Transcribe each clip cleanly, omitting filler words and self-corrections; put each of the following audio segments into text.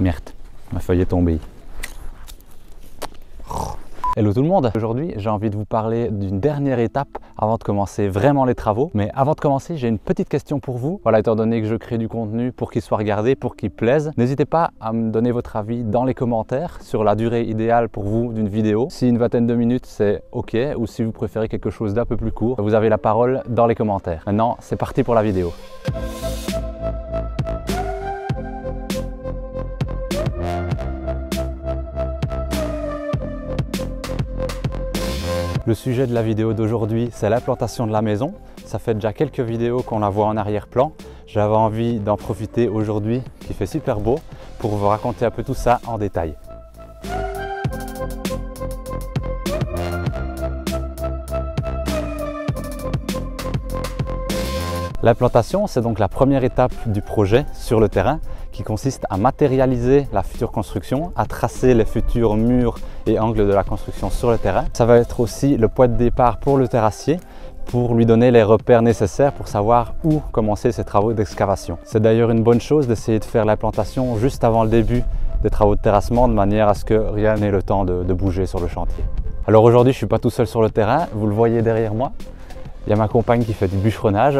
Merde, ma feuille est tombée. Hello tout le monde! Aujourd'hui, j'ai envie de vous parler d'une dernière étape avant de commencer vraiment les travaux. Mais avant de commencer, j'ai une petite question pour vous. Voilà, étant donné que je crée du contenu pour qu'il soit regardé, pour qu'il plaise, n'hésitez pas à me donner votre avis dans les commentaires sur la durée idéale pour vous d'une vidéo. Si une vingtaine de minutes, c'est OK, ou si vous préférez quelque chose d'un peu plus court, vous avez la parole dans les commentaires. Maintenant, c'est parti pour la vidéo. Le sujet de la vidéo d'aujourd'hui, c'est l'implantation de la maison. Ça fait déjà quelques vidéos qu'on la voit en arrière-plan. J'avais envie d'en profiter aujourd'hui, qui fait super beau, pour vous raconter un peu tout ça en détail. L'implantation, c'est donc la première étape du projet sur le terrain qui consiste à matérialiser la future construction, à tracer les futurs murs et angles de la construction sur le terrain. Ça va être aussi le point de départ pour le terrassier, pour lui donner les repères nécessaires pour savoir où commencer ses travaux d'excavation. C'est d'ailleurs une bonne chose d'essayer de faire l'implantation juste avant le début des travaux de terrassement, de manière à ce que rien n'ait le temps de bouger sur le chantier. Alors aujourd'hui, je ne suis pas tout seul sur le terrain, vous le voyez derrière moi. Il y a ma compagne qui fait du bûcheronnage.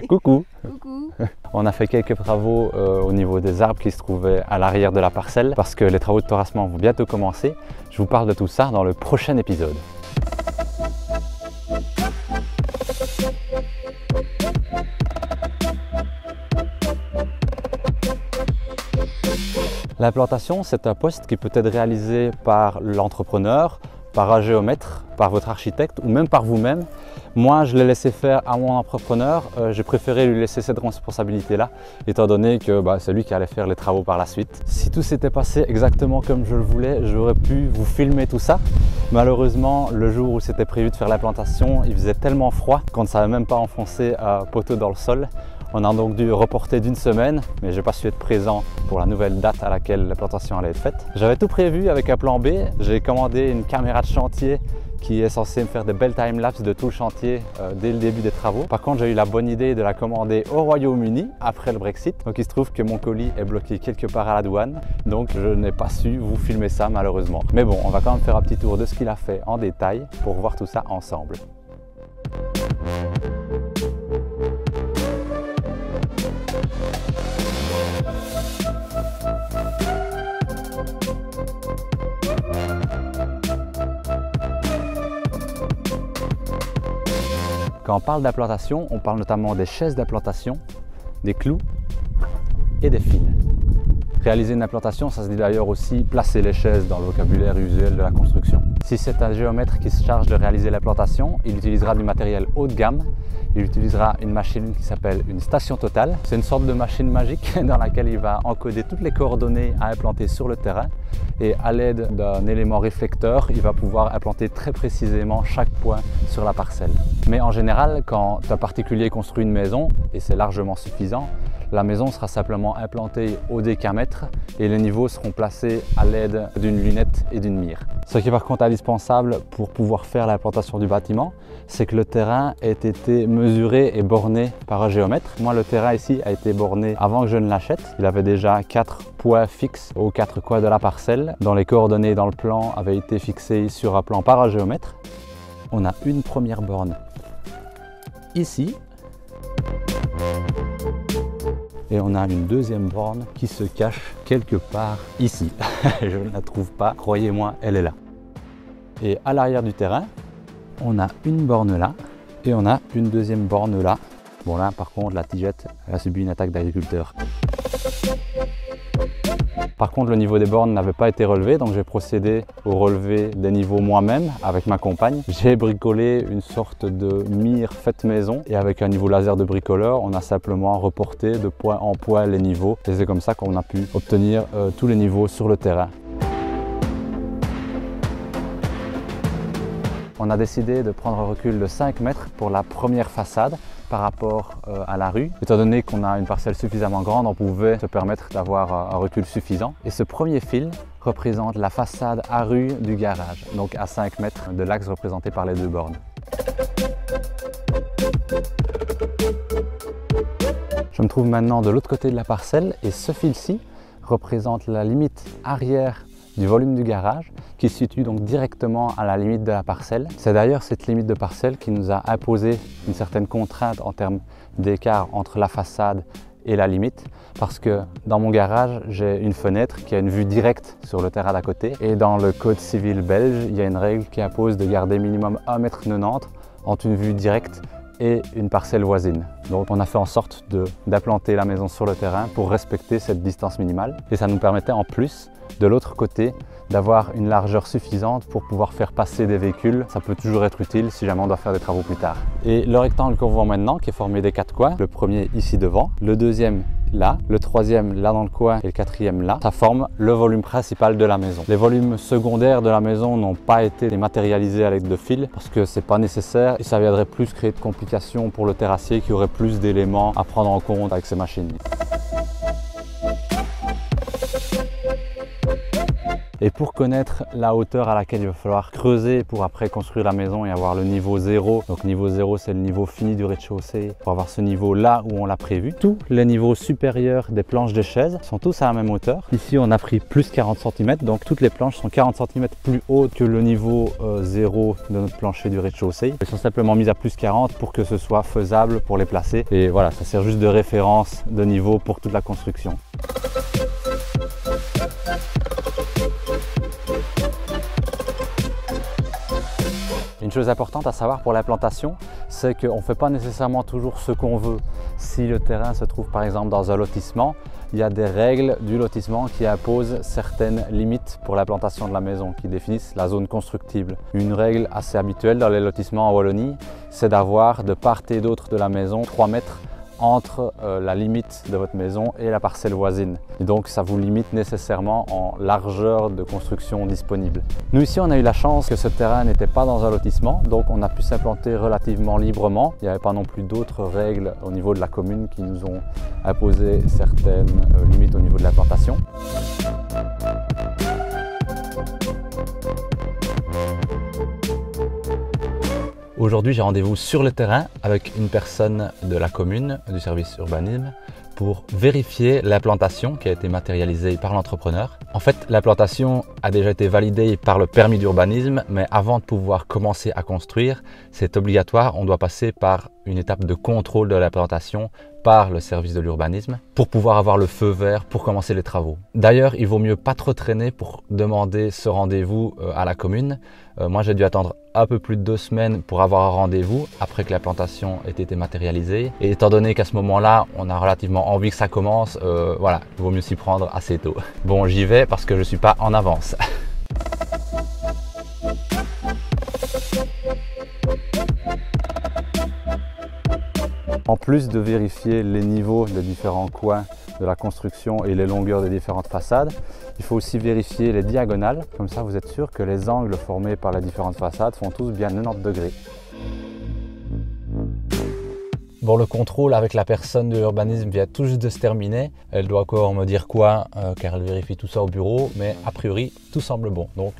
Coucou. Coucou. On a fait quelques travaux au niveau des arbres qui se trouvaient à l'arrière de la parcelle parce que les travaux de terrassement vont bientôt commencer. Je vous parle de tout ça dans le prochain épisode. L'implantation, c'est un poste qui peut être réalisé par l'entrepreneur, par un géomètre, par votre architecte ou même par vous-même. Moi, je l'ai laissé faire à mon entrepreneur. J'ai préféré lui laisser cette responsabilité-là, étant donné que c'est lui qui allait faire les travaux par la suite. Si tout s'était passé exactement comme je le voulais, j'aurais pu vous filmer tout ça. Malheureusement, le jour où c'était prévu de faire l'implantation, il faisait tellement froid qu'on ne savait même pas enfoncer un poteau dans le sol. On a donc dû reporter d'une semaine, mais je n'ai pas su être présent pour la nouvelle date à laquelle l'implantation allait être faite. J'avais tout prévu avec un plan B. J'ai commandé une caméra de chantier qui est censée me faire des belles timelapses de tout le chantier dès le début des travaux. Par contre, j'ai eu la bonne idée de la commander au Royaume-Uni après le Brexit. Donc il se trouve que mon colis est bloqué quelque part à la douane. Donc je n'ai pas su vous filmer ça malheureusement. Mais bon, on va quand même faire un petit tour de ce qu'il a fait en détail pour voir tout ça ensemble. Quand on parle d'implantation, on parle notamment des chaises d'implantation, des clous et des fils. Réaliser une implantation, ça se dit d'ailleurs aussi placer les chaises dans le vocabulaire usuel de la construction. Si c'est un géomètre qui se charge de réaliser l'implantation, il utilisera du matériel haut de gamme. Il utilisera une machine qui s'appelle une station totale. C'est une sorte de machine magique dans laquelle il va encoder toutes les coordonnées à implanter sur le terrain. Et à l'aide d'un élément réflecteur, il va pouvoir implanter très précisément chaque point sur la parcelle. Mais en général, quand un particulier construit une maison, et c'est largement suffisant, la maison sera simplement implantée au décamètre et les niveaux seront placés à l'aide d'une lunette et d'une mire. Ce qui est par contre indispensable pour pouvoir faire l'implantation du bâtiment, c'est que le terrain ait été mesuré et borné par un géomètre. Moi, le terrain ici a été borné avant que je ne l'achète. Il avait déjà 4 points fixes aux 4 coins de la parcelle, dont les coordonnées dans le plan avaient été fixées sur un plan par un géomètre. On a une première borne ici. Et on a une deuxième borne qui se cache quelque part ici. Je ne la trouve pas, croyez-moi, elle est là. Et à l'arrière du terrain, on a une borne là et on a une deuxième borne là. Bon là, par contre, la tigette, elle a subi une attaque d'agriculteur. Par contre, le niveau des bornes n'avait pas été relevé, donc j'ai procédé au relevé des niveaux moi-même avec ma compagne. J'ai bricolé une sorte de mire faite maison et avec un niveau laser de bricoleur, on a simplement reporté de point en point les niveaux et c'est comme ça qu'on a pu obtenir tous les niveaux sur le terrain. On a décidé de prendre un recul de 5 mètres pour la première façade par rapport à la rue. Étant donné qu'on a une parcelle suffisamment grande, on pouvait se permettre d'avoir un recul suffisant. Et ce premier fil représente la façade à rue du garage, donc à 5 mètres de l'axe représenté par les deux bornes. Je me trouve maintenant de l'autre côté de la parcelle et ce fil-ci représente la limite arrière du volume du garage qui se situe donc directement à la limite de la parcelle. C'est d'ailleurs cette limite de parcelle qui nous a imposé une certaine contrainte en termes d'écart entre la façade et la limite, parce que dans mon garage j'ai une fenêtre qui a une vue directe sur le terrain d'à côté, et dans le code civil belge il y a une règle qui impose de garder minimum 1,90 m entre une vue directe et une parcelle voisine. Donc on a fait en sorte d'implanter la maison sur le terrain pour respecter cette distance minimale, et ça nous permettait en plus de l'autre côté d'avoir une largeur suffisante pour pouvoir faire passer des véhicules. Ça peut toujours être utile si jamais on doit faire des travaux plus tard. Et le rectangle qu'on voit maintenant, qui est formé des 4 coins, le premier ici devant, le deuxième là, le troisième là dans le coin et le quatrième là, ça forme le volume principal de la maison. Les volumes secondaires de la maison n'ont pas été dématérialisés à l'aide de fils parce que c'est pas nécessaire et ça viendrait plus créer de complications pour le terrassier qui aurait plus d'éléments à prendre en compte avec ses machines. Et pour connaître la hauteur à laquelle il va falloir creuser pour après construire la maison et avoir le niveau 0, donc niveau 0 c'est le niveau fini du rez-de-chaussée, pour avoir ce niveau là où on l'a prévu. Tous les niveaux supérieurs des planches des chaises sont tous à la même hauteur. Ici on a pris plus 40 cm, donc toutes les planches sont 40 cm plus hautes que le niveau 0 de notre plancher du rez-de-chaussée. Elles sont simplement mises à plus 40 pour que ce soit faisable pour les placer. Et voilà, ça sert juste de référence de niveau pour toute la construction. Une chose importante à savoir pour l'implantation, c'est qu'on ne fait pas nécessairement toujours ce qu'on veut. Si le terrain se trouve par exemple dans un lotissement, il y a des règles du lotissement qui imposent certaines limites pour l'implantation de la maison, qui définissent la zone constructible. Une règle assez habituelle dans les lotissements en Wallonie, c'est d'avoir de part et d'autre de la maison 3 mètres entre la limite de votre maison et la parcelle voisine. Et donc ça vous limite nécessairement en largeur de construction disponible. Nous ici on a eu la chance que ce terrain n'était pas dans un lotissement, donc on a pu s'implanter relativement librement. Il n'y avait pas non plus d'autres règles au niveau de la commune qui nous ont imposé certaines limites au niveau de l'implantation. Aujourd'hui, j'ai rendez-vous sur le terrain avec une personne de la commune, du service urbanisme, pour vérifier l'implantation qui a été matérialisée par l'entrepreneur. En fait, l'implantation a déjà été validée par le permis d'urbanisme, mais avant de pouvoir commencer à construire, c'est obligatoire, on doit passer par une étape de contrôle de l'implantation par le service de l'urbanisme pour pouvoir avoir le feu vert pour commencer les travaux. D'ailleurs, il vaut mieux pas trop traîner pour demander ce rendez-vous à la commune. Moi, j'ai dû attendre un peu plus de 2 semaines pour avoir un rendez-vous après que l'implantation ait été matérialisée. Et étant donné qu'à ce moment-là, on a relativement envie que ça commence, voilà, il vaut mieux s'y prendre assez tôt. Bon, j'y vais parce que je suis pas en avance. En plus de vérifier les niveaux des différents coins de la construction et les longueurs des différentes façades, il faut aussi vérifier les diagonales. Comme ça, vous êtes sûr que les angles formés par les différentes façades font tous bien 90 degrés. Bon, le contrôle avec la personne de l'urbanisme vient tout juste de se terminer. Elle doit encore me dire quoi, car elle vérifie tout ça au bureau, mais a priori, tout semble bon. Donc,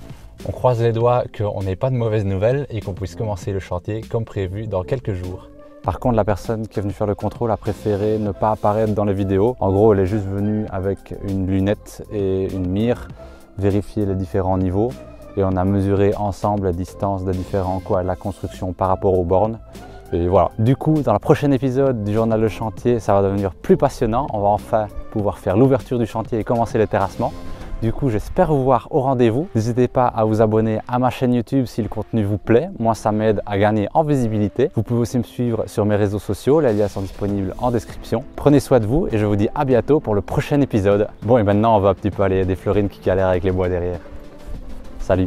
on croise les doigts qu'on n'ait pas de mauvaises nouvelles et qu'on puisse commencer le chantier comme prévu dans quelques jours. Par contre, la personne qui est venue faire le contrôle a préféré ne pas apparaître dans les vidéos. En gros, elle est juste venue avec une lunette et une mire, vérifier les différents niveaux et on a mesuré ensemble la distance des différents coins de la construction par rapport aux bornes. Et voilà. Du coup, dans le prochain épisode du journal de chantier, ça va devenir plus passionnant. On va enfin pouvoir faire l'ouverture du chantier et commencer les terrassements. Du coup, j'espère vous voir au rendez-vous. N'hésitez pas à vous abonner à ma chaîne YouTube si le contenu vous plaît. Moi, ça m'aide à gagner en visibilité. Vous pouvez aussi me suivre sur mes réseaux sociaux. Les liens sont disponibles en description. Prenez soin de vous et je vous dis à bientôt pour le prochain épisode. Bon, et maintenant, on va un petit peu aller des Florines qui galèrent avec les bois derrière. Salut!